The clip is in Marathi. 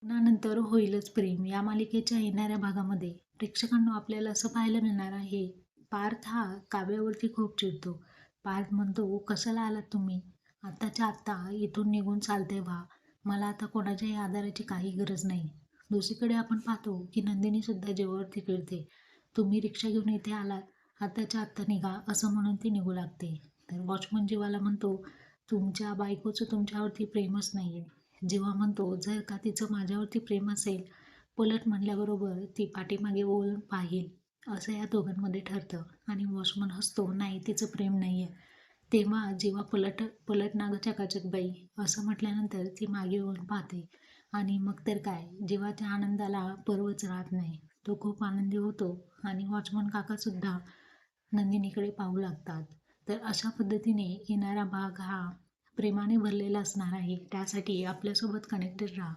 लग्नानंतर होईलच प्रेम या मालिकेच्या येणाऱ्या भागामध्ये प्रेक्षकांना आपल्याला असं पाहायला मिळणार आहे. पार्थ हा काव्यावरती खूप चिडतो. पार्थ म्हणतो, कशाला आलात तुम्ही? आत्ताच्या आत्ता इथून निघून चालते व्हा. मला आता कोणाच्याही आधाराची काही गरज नाही. दुसरीकडे आपण पाहतो की नंदिनी सुद्धा जीवावरती कळते. तुम्ही रिक्षा घेऊन इथे आलात, आत्ताच्या आत्ता निघा असं म्हणून ती निघू लागते. तर वॉचमन जीवाला म्हणतो, तुमच्या बायकोचं तुमच्यावरती प्रेमच नाही आहे. जेव्हा म्हणतो, जर का तिचं माझ्यावरती प्रेम असेल, पलट म्हणल्याबरोबर ती पाठीमागे वळून पाहील असं या दोघांमध्ये ठरतं. आणि वॉचमन हसतो, नाही तिचं प्रेम नाही आहे. तेव्हा जेव्हा पलट पलट ना चकाचक बाई असं म्हटल्यानंतर ती मागे वळून पाहते. आणि मग तर काय, जेव्हा त्या आनंदाला पर्वच राहत नाही. तो खूप आनंदी होतो आणि वॉचमन काकासुद्धा नंदिनीकडे पाहू लागतात. तर अशा पद्धतीने येणारा भाग हा प्रेमाने भरलेला असणार आहे. त्यासाठी आपल्यासोबत कनेक्टेड राहा.